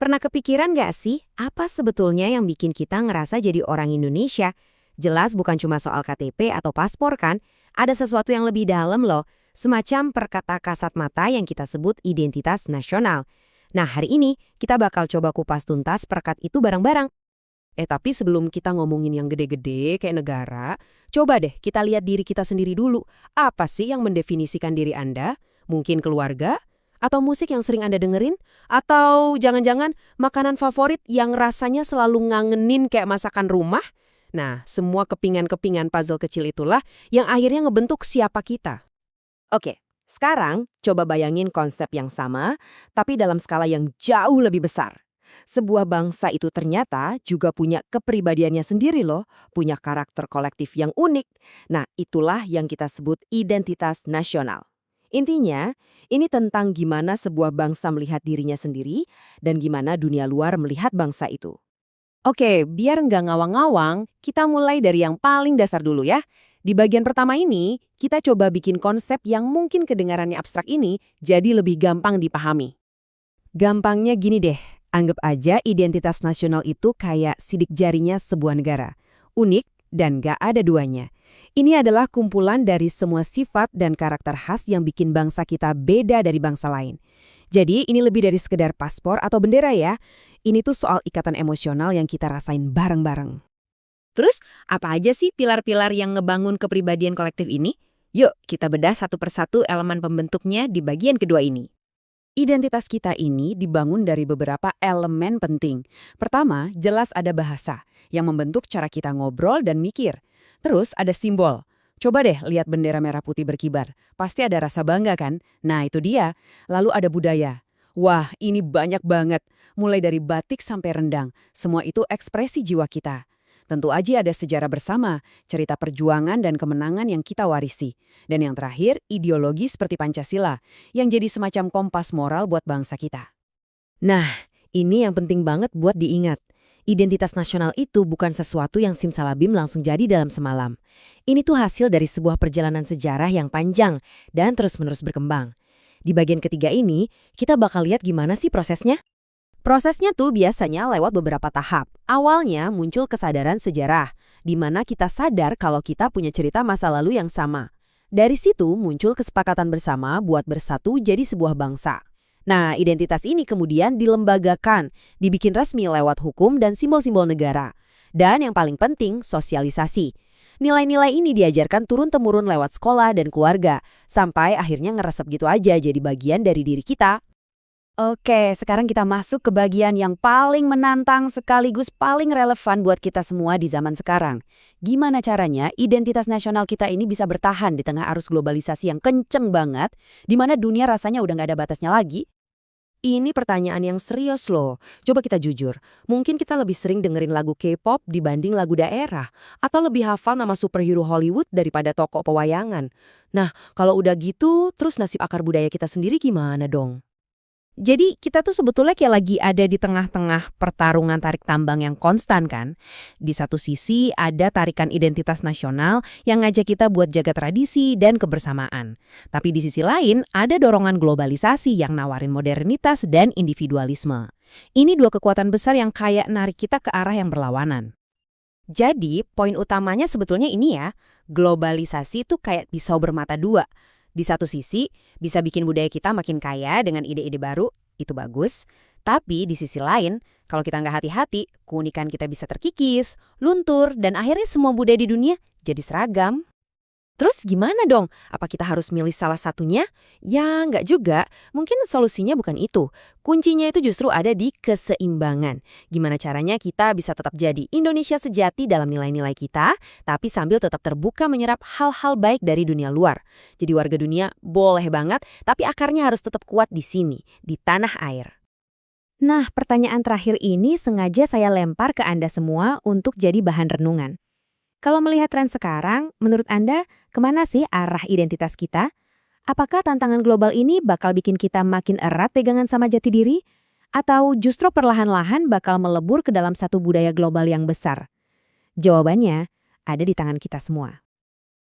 Pernah kepikiran nggak sih, apa sebetulnya yang bikin kita ngerasa jadi orang Indonesia? Jelas bukan cuma soal KTP atau paspor kan? Ada sesuatu yang lebih dalam loh, semacam perkata kasat mata yang kita sebut identitas nasional. Nah, hari ini kita bakal coba kupas tuntas perekat itu bareng-bareng. Tapi sebelum kita ngomongin yang gede-gede kayak negara, coba deh kita lihat diri kita sendiri dulu. Apa sih yang mendefinisikan diri Anda? Mungkin keluarga? Atau musik yang sering Anda dengerin? Atau jangan-jangan makanan favorit yang rasanya selalu ngangenin kayak masakan rumah? Nah, semua kepingan-kepingan puzzle kecil itulah yang akhirnya ngebentuk siapa kita. Oke, sekarang coba bayangin konsep yang sama, tapi dalam skala yang jauh lebih besar. Sebuah bangsa itu ternyata juga punya kepribadiannya sendiri loh, punya karakter kolektif yang unik. Nah, itulah yang kita sebut identitas nasional. Intinya, ini tentang gimana sebuah bangsa melihat dirinya sendiri dan gimana dunia luar melihat bangsa itu. Oke, biar nggak ngawang-ngawang, kita mulai dari yang paling dasar dulu ya. Di bagian pertama ini, kita coba bikin konsep yang mungkin kedengarannya abstrak ini jadi lebih gampang dipahami. Gampangnya gini deh, anggap aja identitas nasional itu kayak sidik jarinya sebuah negara. Unik dan gak ada duanya. Ini adalah kumpulan dari semua sifat dan karakter khas yang bikin bangsa kita beda dari bangsa lain. Jadi ini lebih dari sekedar paspor atau bendera ya. Ini tuh soal ikatan emosional yang kita rasain bareng-bareng. Terus, apa aja sih pilar-pilar yang ngebangun kepribadian kolektif ini? Yuk, kita bedah satu persatu elemen pembentuknya di bagian kedua ini. Identitas kita ini dibangun dari beberapa elemen penting. Pertama, jelas ada bahasa yang membentuk cara kita ngobrol dan mikir. Terus ada simbol. Coba deh lihat bendera merah putih berkibar. Pasti ada rasa bangga kan? Nah itu dia. Lalu ada budaya. Wah, ini banyak banget. Mulai dari batik sampai rendang. Semua itu ekspresi jiwa kita. Tentu aja ada sejarah bersama, cerita perjuangan dan kemenangan yang kita warisi. Dan yang terakhir, ideologi seperti Pancasila, yang jadi semacam kompas moral buat bangsa kita. Nah, ini yang penting banget buat diingat. Identitas nasional itu bukan sesuatu yang simsalabim langsung jadi dalam semalam. Ini tuh hasil dari sebuah perjalanan sejarah yang panjang dan terus-menerus berkembang. Di bagian ketiga ini, kita bakal lihat gimana sih prosesnya. Prosesnya tuh biasanya lewat beberapa tahap. Awalnya muncul kesadaran sejarah, di mana kita sadar kalau kita punya cerita masa lalu yang sama. Dari situ muncul kesepakatan bersama buat bersatu jadi sebuah bangsa. Nah, identitas ini kemudian dilembagakan, dibikin resmi lewat hukum dan simbol-simbol negara. Dan yang paling penting, sosialisasi. Nilai-nilai ini diajarkan turun-temurun lewat sekolah dan keluarga, sampai akhirnya ngeresep gitu aja jadi bagian dari diri kita. Oke, sekarang kita masuk ke bagian yang paling menantang sekaligus paling relevan buat kita semua di zaman sekarang. Gimana caranya identitas nasional kita ini bisa bertahan di tengah arus globalisasi yang kenceng banget, di mana dunia rasanya udah nggak ada batasnya lagi? Ini pertanyaan yang serius loh. Coba kita jujur, mungkin kita lebih sering dengerin lagu K-pop dibanding lagu daerah, atau lebih hafal nama superhero Hollywood daripada tokoh pewayangan. Nah, kalau udah gitu, terus nasib akar budaya kita sendiri gimana dong? Jadi kita tuh sebetulnya kayak lagi ada di tengah-tengah pertarungan tarik tambang yang konstan kan. Di satu sisi ada tarikan identitas nasional yang ngajak kita buat jaga tradisi dan kebersamaan. Tapi di sisi lain ada dorongan globalisasi yang nawarin modernitas dan individualisme. Ini dua kekuatan besar yang kayak narik kita ke arah yang berlawanan. Jadi poin utamanya sebetulnya ini ya, globalisasi tuh kayak pisau bermata dua. Di satu sisi, bisa bikin budaya kita makin kaya dengan ide-ide baru, itu bagus. Tapi di sisi lain, kalau kita nggak hati-hati, keunikan kita bisa terkikis, luntur, dan akhirnya semua budaya di dunia jadi seragam. Terus gimana dong? Apa kita harus milih salah satunya? Ya, nggak juga. Mungkin solusinya bukan itu. Kuncinya itu justru ada di keseimbangan. Gimana caranya kita bisa tetap jadi Indonesia sejati dalam nilai-nilai kita, tapi sambil tetap terbuka menyerap hal-hal baik dari dunia luar. Jadi warga dunia boleh banget, tapi akarnya harus tetap kuat di sini, di tanah air. Nah, pertanyaan terakhir ini sengaja saya lempar ke Anda semua untuk jadi bahan renungan. Kalau melihat tren sekarang, menurut Anda, kemana sih arah identitas kita? Apakah tantangan global ini bakal bikin kita makin erat pegangan sama jati diri? Atau justru perlahan-lahan bakal melebur ke dalam satu budaya global yang besar? Jawabannya ada di tangan kita semua.